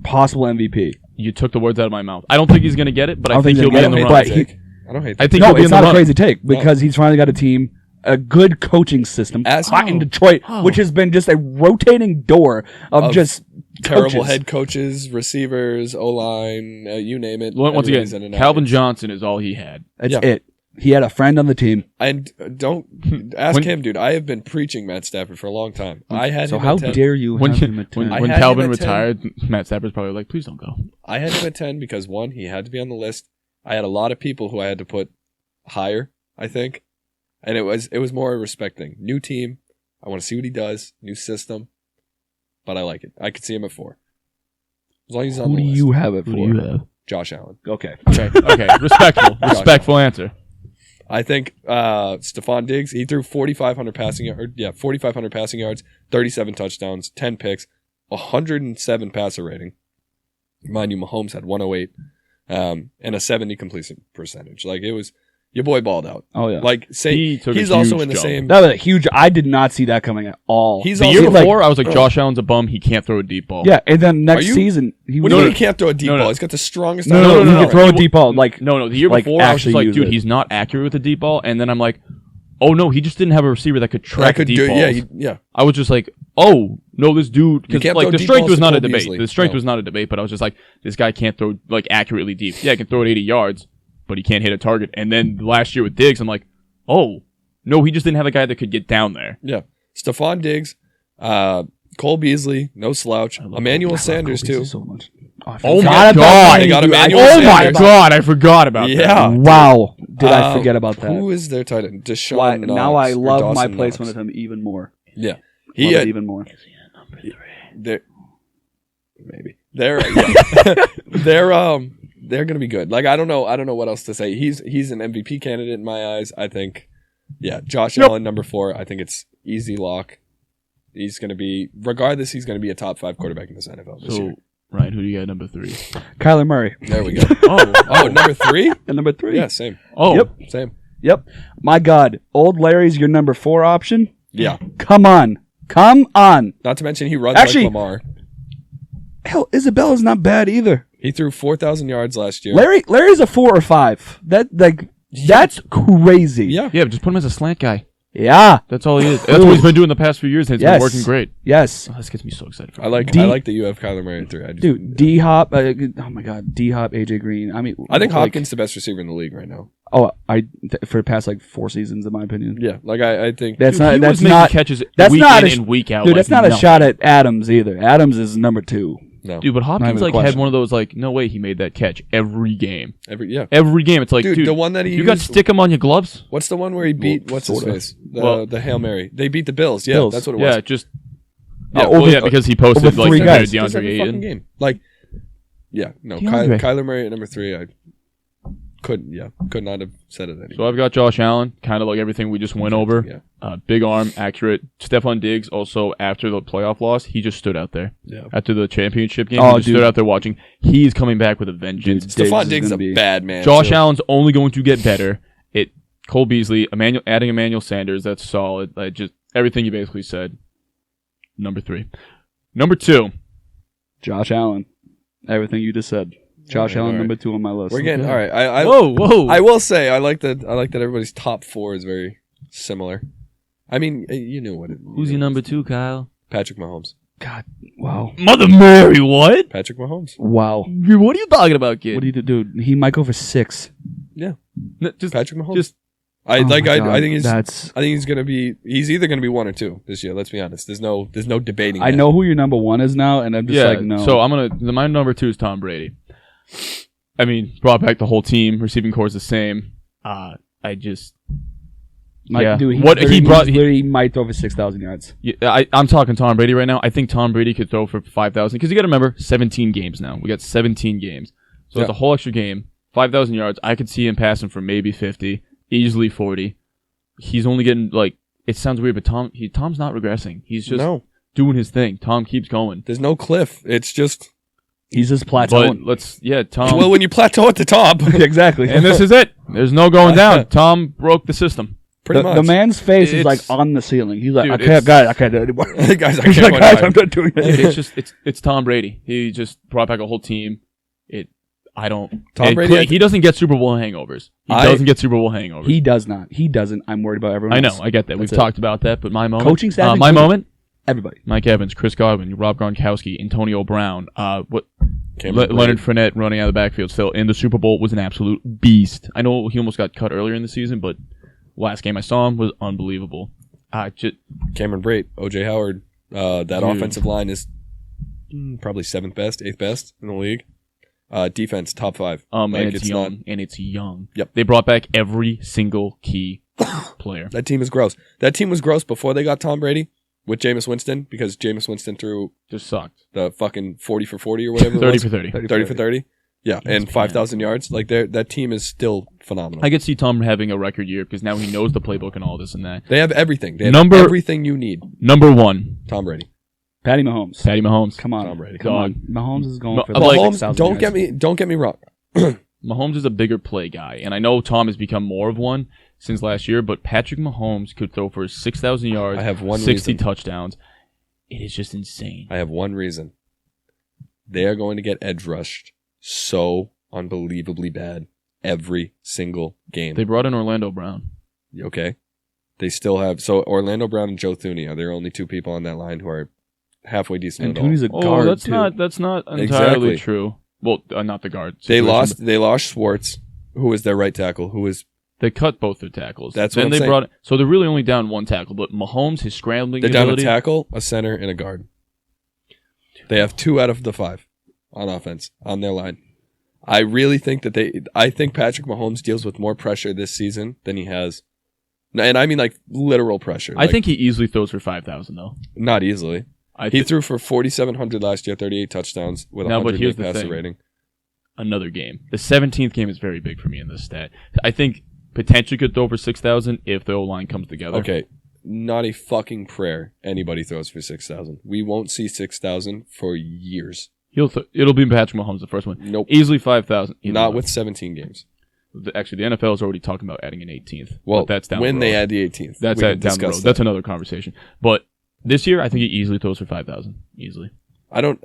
possible MVP. you took the words out of my mouth. I don't think he's going to get it, but I I don't think think he'll he'll be in get the it, run. but he- I don't hate I that. think No, he'll be in it's the not a run. crazy take because he's finally got a team, a good coaching system, As- hot in Oh. Detroit, which has been just a rotating door of just Terrible coaches. head coaches, receivers, O line, you name it. Once Everybody's in again, and out. Calvin Johnson is all he had. That's Yeah. it. He had a friend on the team. And don't ask him, dude. I have been preaching Matt Stafford for a long time. I had so him how at 10. dare you When have him at 10? when Calvin retired, Matt Stafford's probably like, please don't go. I had him at 10 because, one, he had to be on the list. I had a lot of people who I had to put higher, I think. And it was more a respect thing. New team. I want to see what he does. New system. But I like it. I could see him at 4. As long as he's on Who the do list. you have it for? Who do you have? Josh Allen. Okay. Okay, respectful answer. I think Stephon Diggs, he threw 4,500 passing yards, 37 touchdowns, 10 picks, 107 passer rating. Mind you, Mahomes had 108 and a 70 completion percentage. Like, it was, your boy balled out. Oh, yeah. Like, he's also in the same. That was a huge. I did not see that coming at all. He's The also year before, I was like, Josh Allen's a bum. He can't throw a deep ball. Yeah, and then next Are you- season he What was. do you mean he can't throw a deep ball? He's got the strongest. No, no, he no. can throw a deep ball. Like No, the year like, before, I was just actually like, use dude, it. he's not accurate with the deep ball. And then I'm like, oh, no, he just didn't have a receiver that could track that could deep do. balls. Yeah. I was just like, oh, no, this dude. You Because can't like, throw the deep strength balls was to not a Cole debate. Beasley. The strength No. was not a debate, but I was just like, this guy can't throw like accurately deep. Yeah, he can throw it 80 yards, but he can't hit a target. And then last year with Diggs, I'm like, oh, no, he just didn't have a guy that could get down there. Yeah. Stephon Diggs, Cole Beasley, no slouch. Emmanuel Sanders, too. So much. Oh forgot my about god! that. They got Emmanuel Oh my Sanders. god! I forgot about that. Yeah. Wow, did I forget about that? Who is their tight end? Deshaun Why, Knox, now I or love my Dawson placement Knox. of him even more. Yeah. Love He it had, even more. they're, maybe. They're they're gonna be good. Like, I don't know what else to say. He's an MVP candidate in my eyes. I think, yeah, Josh Allen, number 4. I think it's easy lock. He's gonna be, regardless, he's gonna be a top 5 quarterback in this NFL this year. So, Ryan, who do you got at number 3? Kyler Murray. There we go. Oh, Number 3? And number 3. Yeah, same. oh, Yep. Same. Yep. My God, old Larry's your number 4 option. Yeah. Come on. Not to mention he runs Actually- like Lamar. Hell, Isabella's not bad either. He threw 4,000 yards last year. Larry's a 4 or 5. That's crazy. Yeah. Yeah, just put him as a slant guy. Yeah. That's all he is. That's what he's been doing the past few years, and it's Yes. been working great. Yes. Oh, this gets me so excited. For I like that you have Kyler Murray at 3. I just, Dude, D Hop. Oh my God, D Hop, AJ Green. I mean, I think like, Hopkins is the best receiver in the league right now. For the past like 4 seasons, in my opinion. Yeah, like I think That's Dude, not. he That's was making not. catches that's week not in a sh- and week out. Dude, like that's not a nothing. shot at Adams either. Adams is number 2. no. Dude, but Not Hopkins even a like had question. one of those like, no way he made that catch every game. Every game, it's like, dude, the one that he you got used, stick him on your gloves. what's the one where he beat what's his sorta. face? Well- The Hail Mary. They beat the Bills. Yeah, Bills. that's what it was. Yeah, just Yeah, over- because he posted over like 3 compared guys. to Just every DeAndre fucking Ayton. game. Like, yeah, no, DeAndre. Kyler Murray at number 3. I could not have said it any. So I've got Josh Allen, kind of like everything we just went over. Yeah. Big arm, accurate. Stephon Diggs also after the playoff loss, he just stood out there. Yeah. After the championship game, Oh, he just dude. stood out there watching. He's coming back with a vengeance. Stephon is Diggs is gonna a be- bad man. Josh too. Allen's only going to get better. Cole Beasley, adding Emmanuel Sanders, that's solid. Just everything you basically said. Number 3. Number 2. Josh Allen. Everything you just said. Josh Allen, all right. number 2 on my list. We're getting Okay. all right. I Whoa. I will say I like that everybody's top 4 is very similar. I mean, you knew what it. Who's your number 2, Kyle? Patrick Mahomes. God. Wow. Mother Mary, what? Patrick Mahomes. Wow. What are you talking about, kid? What do you do, dude? He might go for 6. Just Patrick Mahomes. Just Oh my God, I think he's. That's. I think he's gonna be. He's either gonna be 1 or 2 this year. Let's be honest. There's no debating. I that. know who your number 1 is now, and I'm just like, no. So my number 2 is Tom Brady. I mean, brought back the whole team. Receiving core is the same. Dude, he might throw for 6,000 yards. I'm talking Tom Brady right now. I think Tom Brady could throw for 5,000 because you got to remember 17 games now. We got 17 games, so it's a whole extra game. 5,000 yards. I could see him passing for maybe 50, easily 40. He's only getting like. It sounds weird, but Tom's not regressing. He's just doing his thing. Tom keeps going. There's no cliff. It's just. He's just But plateauing. Tom. Well, when you plateau at the top, Exactly. and this is it. There's no going down. Tom broke the system. pretty much. The man's face is like It's- on the ceiling. He's like, Dude, I can't do it anymore. Guys, I He's can't like, go guys, anywhere. I'm not doing it. It's just it's Tom Brady. He just brought back a whole team. Tom Brady, He doesn't get Super Bowl hangovers. He doesn't get Super Bowl hangovers. He does not. He doesn't. I'm worried about everyone I know. else. I get that. We've That's it. talked about that. But my moment. Coaching staff My included. moment. Everybody. Mike Evans, Chris Godwin, Rob Gronkowski, Antonio Brown, Cameron Leonard Fournette running out of the backfield still in the Super Bowl was an absolute beast. I know he almost got cut earlier in the season, but last game I saw him was unbelievable. Cameron Brate, O.J. Howard. That offensive line is probably 7th best, 8th best in the league. Defense, top 5. And it's young. And it's young. Yep. They brought back every single key player. That team is gross. That team was gross before they got Tom Brady with Jameis Winston, because Jameis Winston threw Just sucked. the fucking 40 for 40 or whatever. 30 for 30. 30 for 30. Yeah, and 5,000 yards. Like, that team is still phenomenal. I could see Tom having a record year because now he knows the playbook and all this and that. They have everything. They have everything you need. Number 1. Tom Brady. Patty Mahomes. Patty Mahomes. Come on. Tom Brady. Come on. Mahomes is going for Mahomes, 6,000 don't get me wrong. Mahomes is a bigger play guy, and I know Tom has become more of one since last year, but Patrick Mahomes could throw for 6,000 yards, I have one 60 reason. touchdowns. It is just insane. I have one reason. They are going to get edge rushed so unbelievably bad every single game. They brought in Orlando Brown. Okay? They still have... So, Orlando Brown and Joe Thuney are their only two people on that line who are halfway decent And at all. Tooney's a guard, that's too. that's not entirely Exactly. true. Well, not the guard. They situation, lost Schwartz, who was their right tackle, who was... They cut both their tackles. That's then what I'm they saying. brought. So they're really only down one tackle. But Mahomes, his scrambling They're down a ability. tackle, a center, and a guard. They have 2 out of the 5 on offense on their line. I really think that I think Patrick Mahomes deals with more pressure this season than he has. And I mean like literal pressure. I think he easily throws for 5,000 though. Not easily. He He threw for 4,700 last year, 38 touchdowns with a No, but 108 here's the passer thing. rating. another game. The 17th game is very big for me in this stat. I think potentially could throw for 6,000 if the O-line comes together. Okay, not a fucking prayer anybody throws for 6,000. We won't see 6,000 for years. It'll be Patrick Mahomes the first one. Nope. Easily 5,000. Not with 17 games. Actually, the NFL is already talking about adding an 18th. Well, but that's down when the road. they add the 18th. That's we down can the discuss road. that. That's another conversation. But this year, I think he easily throws for 5,000. Easily. I don't.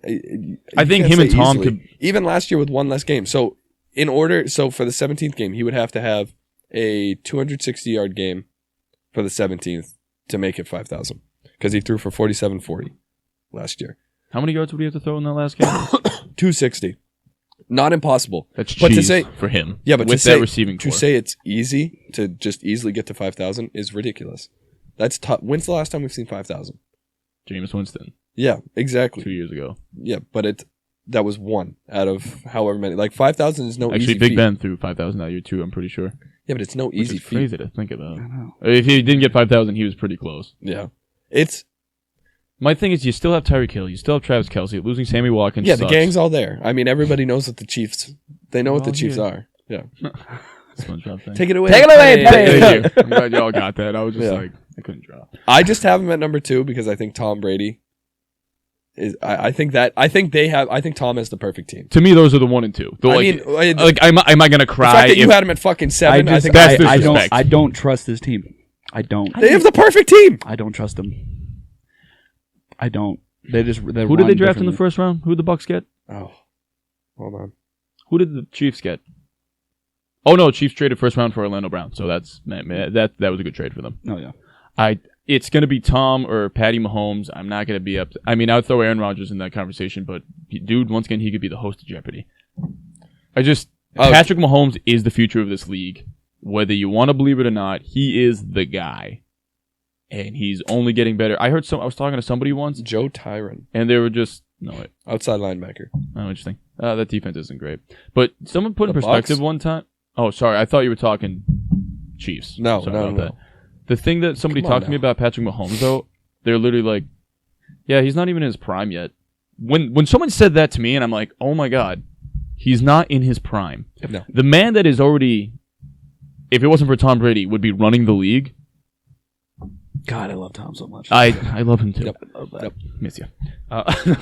I think him and Tom could. Even last year with one less game. So for the 17th game, he would have to have a 260-yard game for the 17th to make it 5,000 because he threw for 47-40 last year. How many yards would he have to throw in that last game? 260. Not impossible. That's But to cheese say- for him. Yeah, but with to say, that receiving to core. say it's easy to just easily get to 5,000 is ridiculous. That's tough. When's the last time we've seen 5,000? Jameis Winston Yeah, exactly. 2 years ago. Yeah, but that was one out of however many. Like 5,000 is no easy Actually, Big feat. Ben threw 5,000 that year too. I'm pretty sure. Yeah, but it's no Which easy is feat. crazy to think about. I know. If he didn't get 5,000, he was pretty close. Yeah, it's My thing is, you still have Tyreek Hill, you still have Travis Kelce. Losing Sammy Watkins. yeah. sucks. The gang's all there. I mean, everybody knows what the Chiefs. They know what the Well, Chiefs yeah. are. Yeah, SpongeBob thing. take it away. Take it away, Patty. Thank you. I'm glad y'all got that. I was just Yeah. like, I couldn't draw. I just have him at number 2 because I think Tom Brady is. I think Tom has the perfect team. To me, those are the 1 and 2. The, I like, mean, like, am I gonna the cry? fact that you if- had him at fucking 7, I think that's I disrespect. don't trust this team. I don't. they have the perfect team. I don't trust them. I don't. They Who did they draft in the first round? Who did the Bucks get? Oh, hold on. Who did the Chiefs get? Oh no, Chiefs traded first round for Orlando Brown. So that was a good trade for them. Oh yeah. It's going to be Tom or Patty Mahomes. I'm not going to be up. I mean, I would throw Aaron Rodgers in that conversation, but dude, once again, he could be the host of Jeopardy. Patrick Mahomes is the future of this league. Whether you want to believe it or not, he is the guy. And he's only getting better. I was talking to somebody once, Joe Tyron, and they were just, outside linebacker. oh, interesting. That defense isn't great. But someone put in The perspective Bucks? one time. Oh, sorry. I thought you were talking Chiefs. No, Sorry no, about no. that. The thing that somebody Come on talked to me now. about Patrick Mahomes, though, they're literally like, yeah, he's not even in his prime yet. When someone said that to me, and I'm like, oh my God, he's not in his prime. No. The man that is already, if it wasn't for Tom Brady, would be running the league. God, I love Tom so much. I love him too. Yep. I love that. Yep. Miss you. Every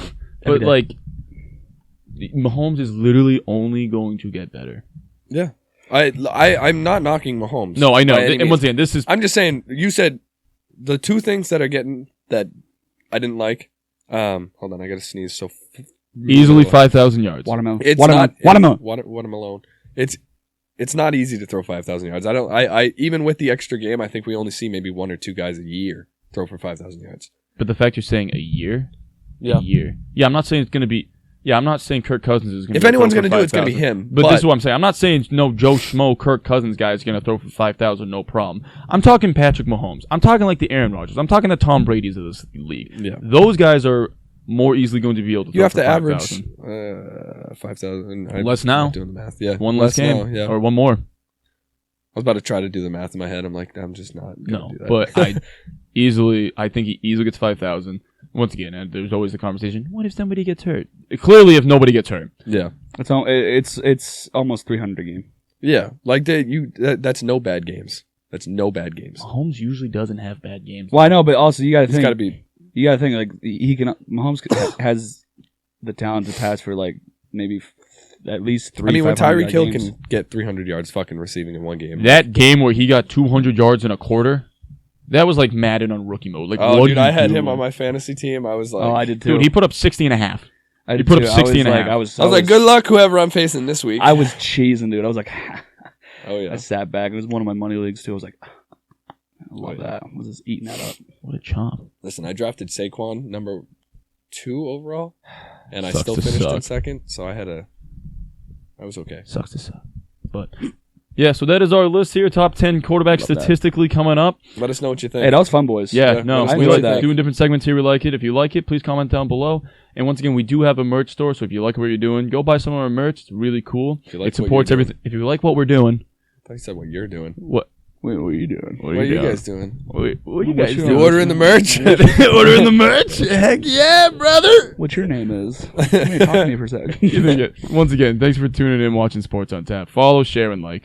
But day. like, Mahomes is literally only going to get better. Yeah. I'm not knocking Mahomes. No, I know. by any And means. once again, this is I'm just saying, you said the two things that are getting that I didn't like. Hold on, I gotta sneeze. So easily 5,000 yards. Watermelon. It's Watermelon. not Watermelon. Watermelon. It's not easy to throw 5,000 yards. I even with the extra game, I think we only see maybe 1 or 2 guys a year throw for 5,000 yards. But the fact you're saying a year, Yeah. a year. Yeah, I'm not saying it's going to be. Yeah, I'm not saying Kirk Cousins is going to. If anyone's going to do it, it's going to be him. But this is what I'm saying. I'm not saying no Joe Schmo Kirk Cousins guy is going to throw for 5,000, no problem. I'm talking Patrick Mahomes. I'm talking like the Aaron Rodgers. I'm talking the Tom Brady's of this league. Yeah. Those guys are more easily going to be able to. You have to 5, average 5,000. Less now. Doing the math. Yeah. One less game. Now, yeah. Or one more. I was about to try to do the math in my head. I'm like, I'm just not. No, do that. but I think he easily gets 5,000. Once again, and there's always the conversation: what if somebody gets hurt? Clearly, if nobody gets hurt, yeah, it's almost 300 a game. Yeah, like that's no bad games. That's no bad games. Mahomes usually doesn't have bad games. Well, I know, but also you got to think. It's got to be. You got to think like Mahomes has the talent to pass for like maybe at least 3. I mean, when Tyreek Hill games. can get 300 yards fucking receiving in one game. That game where he got 200 yards in a quarter. That was like Madden on rookie mode. Like, dude, I had him on my fantasy team. I was like, I did too. Dude, he put up 60 and a half. He put up 60 and a half. I was like, good luck whoever I'm facing this week. I was cheesing, dude. I was like, oh yeah. I sat back. It was one of my money leagues too. I was like, I love that. I was just eating that up. What a chomp. Listen, I drafted Saquon number 2 overall, and I Sucks still to finished suck. in second. So I was okay. Sucks to suck. But yeah, so that is our list here. Top 10 quarterbacks statistically coming up. Let us know what you think. Hey, that was fun, boys. Yeah, no, I we enjoyed like that. doing different segments here. We like it. If you like it, please comment down below. And once again, we do have a merch store, so if you like what you're doing, go buy some of our merch. It's really cool. If you like It supports what you're everything. If you like what we're doing, I thought you said what you're doing. what? Wait, what are you doing? What are you guys doing? What are you What's guys your- doing? You ordering the merch? Ordering the merch? Heck yeah, brother! What your name is? Talk to me for a sec. You think it. Once again, thanks for tuning in, watching Sports on Tap. Follow, share, and like.